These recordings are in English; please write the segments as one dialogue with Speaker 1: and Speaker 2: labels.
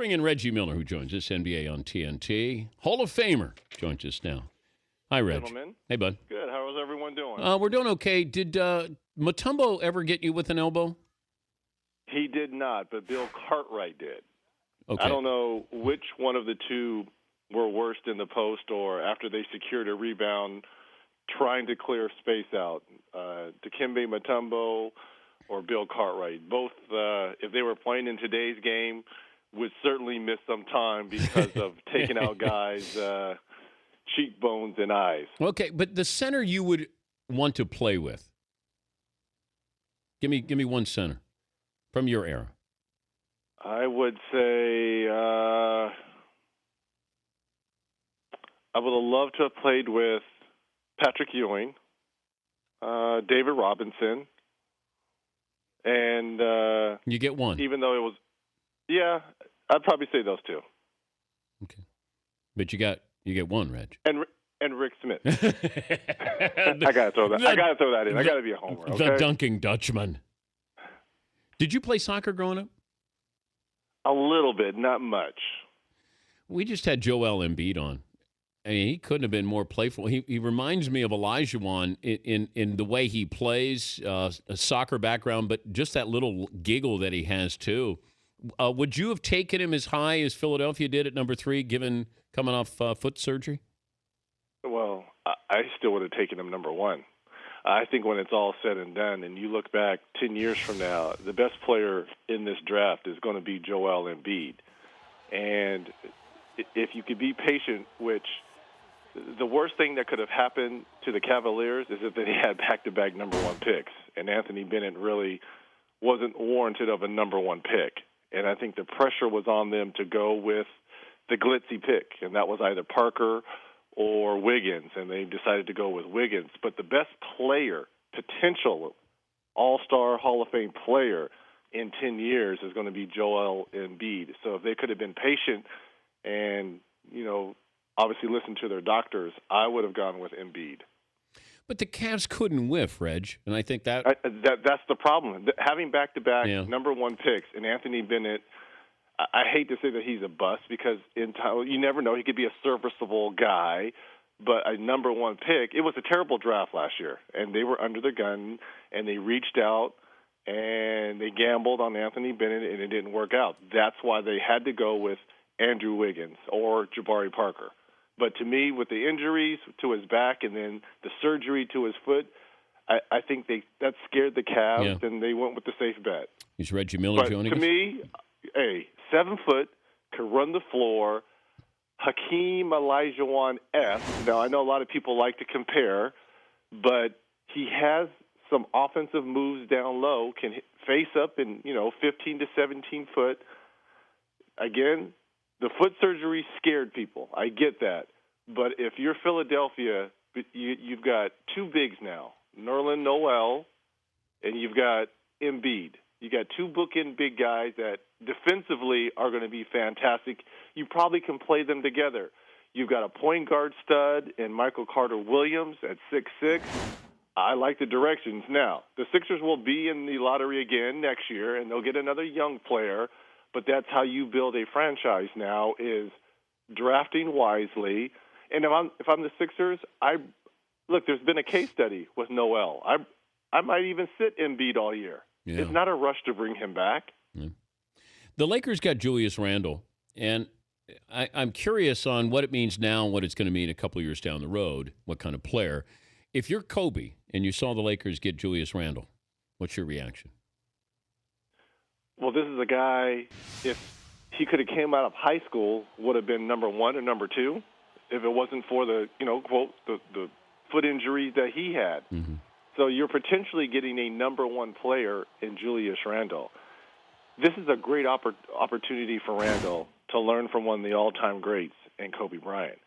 Speaker 1: bring in Reggie Miller, who joins us, NBA on TNT. Hall of Famer joins us now. Hi, Reg.
Speaker 2: Gentlemen.
Speaker 1: Hey, bud.
Speaker 2: Good. How is everyone doing?
Speaker 1: We're doing okay. Did Mutombo ever get you with an elbow?
Speaker 2: He did not, but Bill Cartwright did.
Speaker 1: Okay.
Speaker 2: I don't know which one of the two were worst in the post or after they secured a rebound trying to clear space out. Dikembe Mutombo or Bill Cartwright. Both, if they were playing in today's game, would certainly miss some time because of taking out guys' cheekbones and eyes.
Speaker 1: Okay, but the center you would want to play with. Give me one center from your era.
Speaker 2: I would say I would have loved to have played with Patrick Ewing, David Robinson, and
Speaker 1: you get one.
Speaker 2: Even though it was, yeah, I'd probably say those two.
Speaker 1: Okay, but you get one, Reg.
Speaker 2: And Rick Smith. I gotta throw that in. I gotta be a homer. Okay?
Speaker 1: The dunking Dutchman. Did you play soccer growing up?
Speaker 2: A little bit, not much.
Speaker 1: We just had Joel Embiid on. I mean, he couldn't have been more playful. He reminds me of Olajuwon in the way he plays, a soccer background, but just that little giggle that he has, too. Would you have taken him as high as Philadelphia did at number 3, given coming off foot surgery?
Speaker 2: Well, I still would have taken him number 1. I think when it's all said and done and you look back 10 years from now, the best player in this draft is going to be Joel Embiid. And if you could be patient, which the worst thing that could have happened to the Cavaliers is that they had back-to-back number 1 picks, and Anthony Bennett really wasn't warranted of a number 1 pick. And I think the pressure was on them to go with the glitzy pick, and that was either Parker or Wiggins, and they decided to go with Wiggins. But the best player, potential all-star Hall of Fame player in 10 years is going to be Joel Embiid. So if they could have been patient and, obviously listened to their doctors, I would have gone with Embiid.
Speaker 1: But the Cavs couldn't whiff, Reg, and I think that's
Speaker 2: the problem. Having back-to-back number 1 picks and Anthony Bennett, I hate to say that he's a bust because in time, you never know. He could be a serviceable guy, but a number 1 pick, it was a terrible draft last year, and they were under the gun, and they reached out, and they gambled on Anthony Bennett, and it didn't work out. That's why they had to go with Andrew Wiggins or Jabari Parker. But to me, with the injuries to his back and then the surgery to his foot, I think that scared the Cavs, and they went with the safe bet.
Speaker 1: Is Reggie Miller joining us?
Speaker 2: To me, 7 foot, could run the floor, Hakeem Olajuwon-esque. Now, I know a lot of people like to compare, but he has some offensive moves down low, can face up in, 15 to 17 foot. Again, the foot surgery scared people. I get that. But if you're Philadelphia, you've got 2 bigs now, Nerlens Noel, and you've got Embiid. You got 2 bookend big guys that defensively are going to be fantastic. You probably can play them together. You've got a point guard stud in Michael Carter-Williams at 6'6". I like the directions. Now, the Sixers will be in the lottery again next year, and they'll get another young player. But that's how you build a franchise now, is drafting wisely. And if I'm the Sixers, there's been a case study with Noel. I might even sit Embiid all year. Yeah. It's not a rush to bring him back.
Speaker 1: Yeah. The Lakers got Julius Randle, and I'm curious on what it means now and what it's going to mean a couple of years down the road, what kind of player. If you're Kobe and you saw the Lakers get Julius Randle, what's your reaction?
Speaker 2: Well, this is a guy, if he could have came out of high school, would have been number 1 or number 2 if it wasn't for the, quote, the foot injuries that he had. Mm-hmm. So you're potentially getting a number 1 player in Julius Randle. This is a great opportunity for Randle to learn from one of the all-time greats in Kobe Bryant.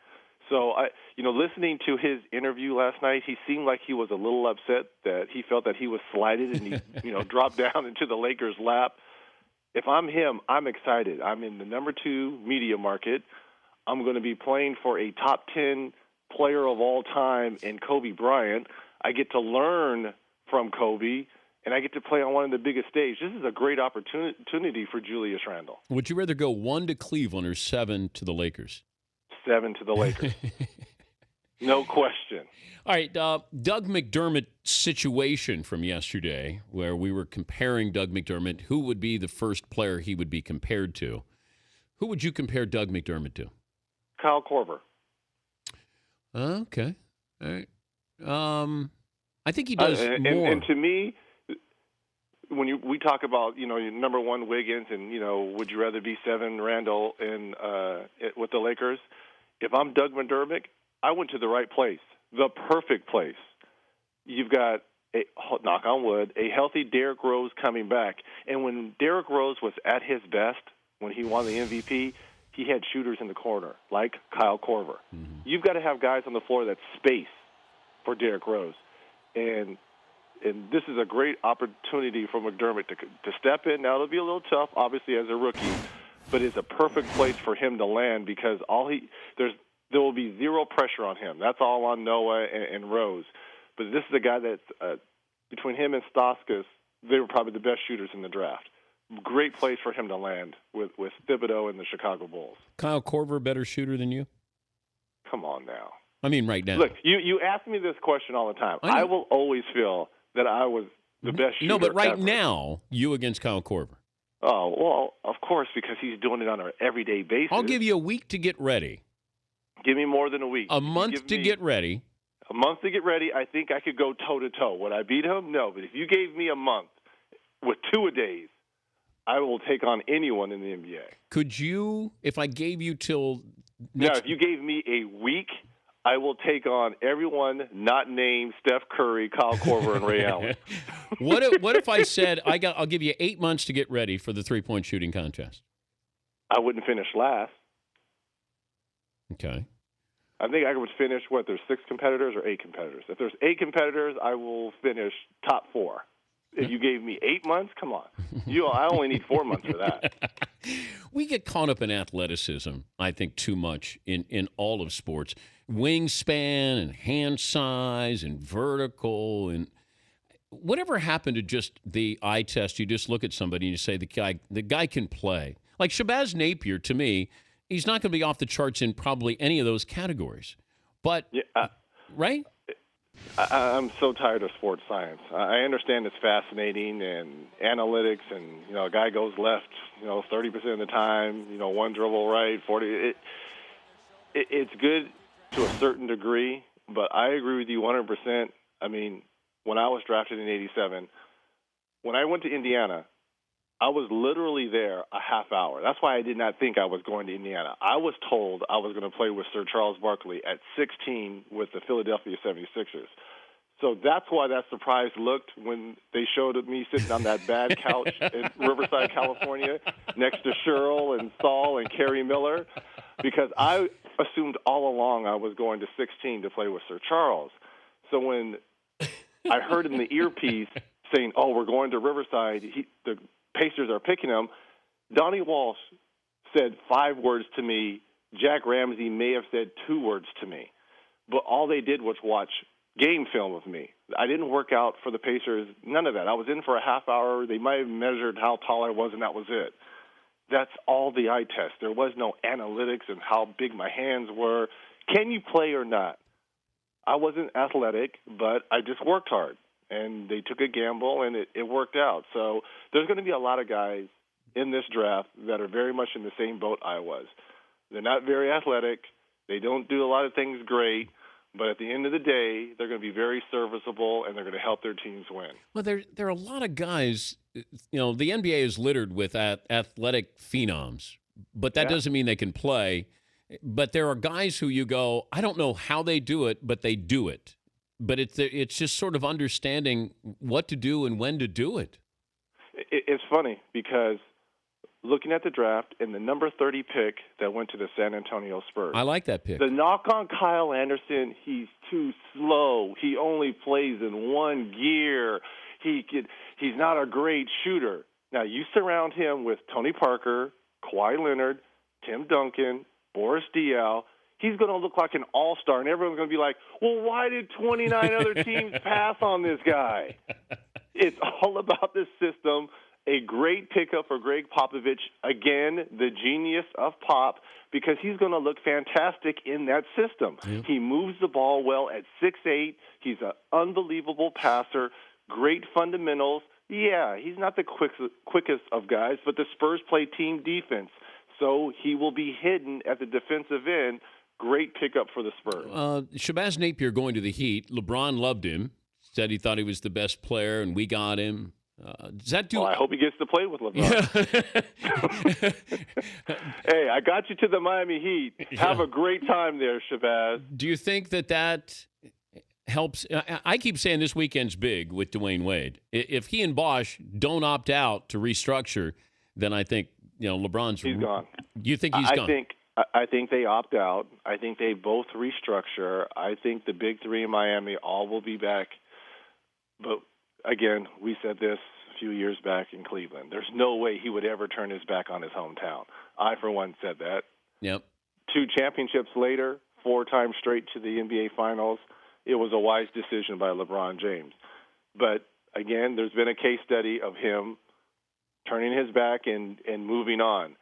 Speaker 2: So, listening to his interview last night, he seemed like he was a little upset that he felt that he was slighted and he, dropped down into the Lakers' lap. If I'm him, I'm excited. I'm in the number 2 media market. I'm going to be playing for a top 10 player of all time in Kobe Bryant. I get to learn from Kobe, and I get to play on one of the biggest stages. This is a great opportunity for Julius Randle.
Speaker 1: Would you rather go 1 to Cleveland or 7 to the Lakers?
Speaker 2: 7 to the Lakers. No question.
Speaker 1: All right, Doug McDermott's situation from yesterday, where we were comparing Doug McDermott, who would be the first player he would be compared to? Who would you compare Doug McDermott to?
Speaker 2: Kyle Korver.
Speaker 1: Okay. All right. I think he does more.
Speaker 2: And to me, when we talk about, your number one Wiggins and, would you rather be 7 Randle with the Lakers? If I'm Doug McDermott, I went to the right place, the perfect place. You've got, knock on wood, a healthy Derrick Rose coming back. And when Derrick Rose was at his best, when he won the MVP, he had shooters in the corner, like Kyle Korver. Mm-hmm. You've got to have guys on the floor that's space for Derrick Rose. And this is a great opportunity for McDermott to step in. Now, it'll be a little tough, obviously, as a rookie, but it's a perfect place for him to land because there will be zero pressure on him. That's all on Noah and Rose. But this is a guy that's, between him and Stauskas, they were probably the best shooters in the draft. Great place for him to land with Thibodeau and the Chicago Bulls.
Speaker 1: Kyle Korver, better shooter than you?
Speaker 2: Come on now.
Speaker 1: I mean, right now.
Speaker 2: Look, you ask me this question all the time. I will always feel that I was the best shooter
Speaker 1: No, but right
Speaker 2: ever.
Speaker 1: Now, you against Kyle Korver.
Speaker 2: Oh, well, of course, because he's doing it on an everyday basis.
Speaker 1: I'll give you a week to get ready.
Speaker 2: Give me more than a week.
Speaker 1: A month to get ready.
Speaker 2: A month to get ready. I think I could go toe-to-toe. Would I beat him? No. But if you gave me a month with 2-a-days, I will take on anyone in the NBA.
Speaker 1: Could you, if I gave you till
Speaker 2: next... Now, if you gave me a week, I will take on everyone not named Steph Curry, Kyle Korver, and Ray Allen.
Speaker 1: What if I said, I'll give you 8 months to get ready for the three-point shooting contest?
Speaker 2: I wouldn't finish last.
Speaker 1: Okay.
Speaker 2: I think I would finish, there's 6 competitors or 8 competitors? If there's 8 competitors, I will finish top 4. If you gave me 8 months, come on. I only need 4 months for that.
Speaker 1: We get caught up in athleticism, I think, too much in all of sports. Wingspan and hand size and vertical and whatever happened to just the eye test. You just look at somebody and you say, the guy can play. Like Shabazz Napier, to me, he's not going to be off the charts in probably any of those categories. But, right?
Speaker 2: I'm so tired of sports science. I understand it's fascinating and analytics and, a guy goes left, 30% of the time, one dribble right, 40. It's good to a certain degree, but I agree with you 100%. I mean, when I was drafted in 87, when I went to Indiana, I was literally there a half hour. That's why I did not think I was going to Indiana. I was told I was going to play with Sir Charles Barkley at 16 with the Philadelphia 76ers. So that's why that surprise looked when they showed me sitting on that bad couch in Riverside, California, next to Cheryl and Saul and Kerry Miller, because I assumed all along I was going to 16 to play with Sir Charles. So when I heard in the earpiece saying, "Oh, we're going to Riverside," the Pacers are picking him, Donnie Walsh said 5 words to me. Jack Ramsey may have said 2 words to me. But all they did was watch game film of me. I didn't work out for the Pacers, none of that. I was in for a half hour. They might have measured how tall I was, and that was it. That's all the eye test. There was no analytics and how big my hands were. Can you play or not? I wasn't athletic, but I just worked hard. And they took a gamble, and it worked out. So there's going to be a lot of guys in this draft that are very much in the same boat I was. They're not very athletic. They don't do a lot of things great. But at the end of the day, they're going to be very serviceable, and they're going to help their teams win.
Speaker 1: Well, there are a lot of guys. The NBA is littered with athletic phenoms, but that doesn't mean they can play. But there are guys who you go, I don't know how they do it, but they do it. But it's just sort of understanding what to do and when to do it.
Speaker 2: It's funny because looking at the draft and the number 30 pick that went to the San Antonio Spurs.
Speaker 1: I like that pick.
Speaker 2: The knock on Kyle Anderson, he's too slow. He only plays in one gear. He's not a great shooter. Now, you surround him with Tony Parker, Kawhi Leonard, Tim Duncan, Boris Diaw. He's going to look like an all-star, and everyone's going to be like, well, why did 29 other teams pass on this guy? It's all about the system. A great pickup for Greg Popovich. Again, the genius of Pop, because he's going to look fantastic in that system.
Speaker 1: Yep.
Speaker 2: He moves the ball well at 6'8". He's an unbelievable passer, great fundamentals. Yeah, he's not the quickest of guys, but the Spurs play team defense, so he will be hidden at the defensive end. Great pickup for the Spurs.
Speaker 1: Shabazz Napier going to the Heat. LeBron loved him, said he thought he was the best player, and we got him. Does that do?
Speaker 2: Well, I hope he gets to play with LeBron. Hey, I got you to the Miami Heat. Have a great time there, Shabazz.
Speaker 1: Do you think that helps? I keep saying this weekend's big with Dwayne Wade. If he and Bosch don't opt out to restructure, then I think LeBron's
Speaker 2: he's gone.
Speaker 1: You think he's gone?
Speaker 2: I think they opt out. I think they both restructure. I think the big three in Miami all will be back. But again, we said this a few years back in Cleveland. There's no way he would ever turn his back on his hometown. I, for one, said that.
Speaker 1: Yep.
Speaker 2: 2 championships later, 4 times straight to the NBA Finals, it was a wise decision by LeBron James. But, again, there's been a case study of him turning his back and moving on.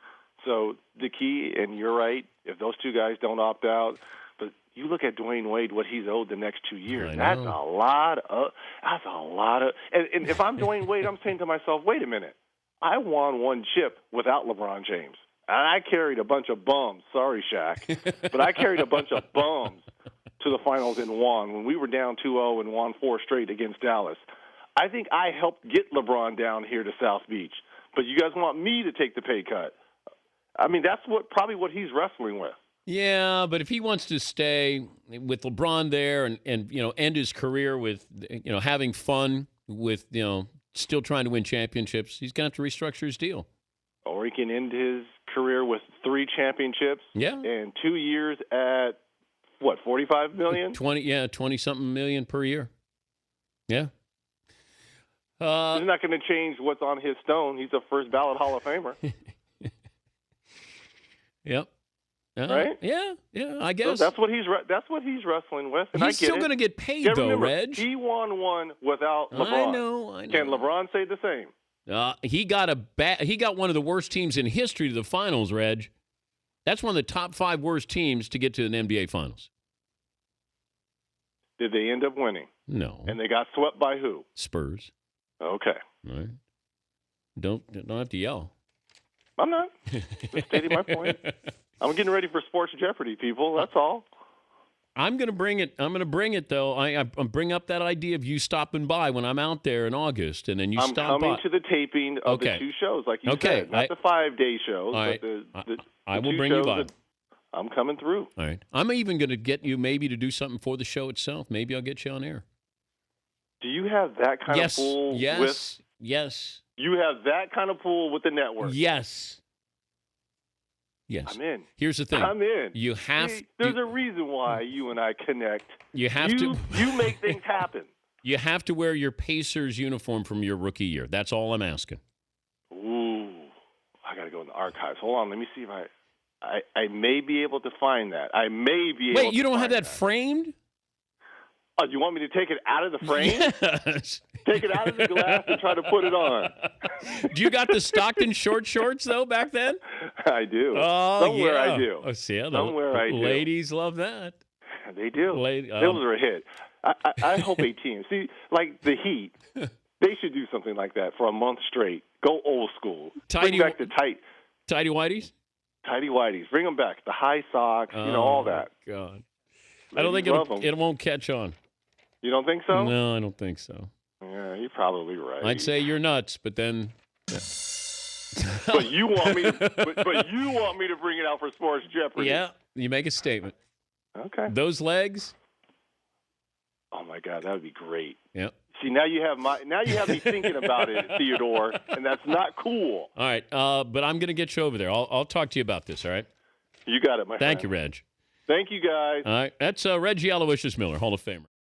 Speaker 2: So the key, and you're right, if those 2 guys don't opt out, but you look at Dwayne Wade, what he's owed the next 2 years. That's a lot of. And if I'm Dwayne Wade, I'm saying to myself, wait a minute, I won 1 chip without LeBron James, and I carried a bunch of bums. Sorry, Shaq, but I carried a bunch of bums to the finals and won when we were down 2-0 and won 4 straight against Dallas. I think I helped get LeBron down here to South Beach, but you guys want me to take the pay cut. I mean, that's probably what he's wrestling with.
Speaker 1: Yeah, but if he wants to stay with LeBron there and end his career with having fun with still trying to win championships, he's going to have to restructure his deal.
Speaker 2: Or he can end his career with 3 championships.
Speaker 1: Yeah.
Speaker 2: And 2 years at what, $45 million?
Speaker 1: 20-something million per year. Yeah.
Speaker 2: He's not going to change what's on his stone. He's a first ballot Hall of Famer.
Speaker 1: Yep.
Speaker 2: Right?
Speaker 1: Yeah, I guess.
Speaker 2: So that's what he's wrestling with. And
Speaker 1: he's still going to get paid, though,
Speaker 2: remember,
Speaker 1: Reg.
Speaker 2: He won 1 without LeBron.
Speaker 1: I know.
Speaker 2: Can LeBron say the same?
Speaker 1: He got one of the worst teams in history to the finals, Reg. That's one of the top 5 worst teams to get to an NBA Finals.
Speaker 2: Did they end up winning?
Speaker 1: No.
Speaker 2: And they got swept by who?
Speaker 1: Spurs.
Speaker 2: Okay.
Speaker 1: All right. Don't have to yell.
Speaker 2: I'm not. Just stating my point. I'm getting ready for Sports Jeopardy, people. That's all.
Speaker 1: I'm going to bring it. I'm going to bring it, though. I bring up that idea of you stopping by when I'm out there in August, and then you stop by.
Speaker 2: I'm coming to the taping of the 2 shows, like you said. Not the 5-day shows,
Speaker 1: right.
Speaker 2: but the
Speaker 1: I will
Speaker 2: 2
Speaker 1: bring you
Speaker 2: shows
Speaker 1: by.
Speaker 2: I'm coming through.
Speaker 1: All right. I'm even going to get you maybe to do something for the show itself. Maybe I'll get you on air.
Speaker 2: Do you have that kind of pull?
Speaker 1: Yes.
Speaker 2: You have that kind of pull with the network?
Speaker 1: Yes.
Speaker 2: I'm in.
Speaker 1: Here's the thing.
Speaker 2: I'm in.
Speaker 1: You have.
Speaker 2: There's a reason why you and I connect.
Speaker 1: You have to.
Speaker 2: You make things happen.
Speaker 1: You have to wear your Pacers uniform from your rookie year. That's all I'm asking.
Speaker 2: Ooh, I got to go in the archives. Hold on. Let me see if I may be able to find that. I may be able.
Speaker 1: Wait, you don't have that framed?
Speaker 2: Oh, you want me to take it out of the frame?
Speaker 1: Yes.
Speaker 2: Take it out of the glass and try to put it on.
Speaker 1: Do you got the Stockton short shorts, though, back then?
Speaker 2: I do.
Speaker 1: Oh,
Speaker 2: Somewhere
Speaker 1: yeah.
Speaker 2: I do.
Speaker 1: Oh, see,
Speaker 2: Somewhere I do.
Speaker 1: Ladies love that.
Speaker 2: They do. Those are a hit. I hope a team. See, like the Heat, they should do something like that for a month straight. Go old school. Bring back the
Speaker 1: Tidy whities?
Speaker 2: Tidy whities. Bring them back. The high socks, all that.
Speaker 1: God. I don't think it won't catch on.
Speaker 2: You don't think so?
Speaker 1: No, I don't think so.
Speaker 2: Yeah, you're probably right.
Speaker 1: I'd say you're nuts, but then.
Speaker 2: But you want me to bring it out for Sports Jeopardy.
Speaker 1: Yeah, you make a statement.
Speaker 2: Okay.
Speaker 1: Those legs.
Speaker 2: Oh my God, that would be great.
Speaker 1: Yep.
Speaker 2: See, now you have me thinking about it, Theodore, and that's not cool.
Speaker 1: All right, but I'm going to get you over there. I'll talk to you about this. All right.
Speaker 2: You got it, my friend.
Speaker 1: Thank you, Reg.
Speaker 2: Thank you, guys.
Speaker 1: All right, that's Reggie Aloysius Miller, Hall of Famer.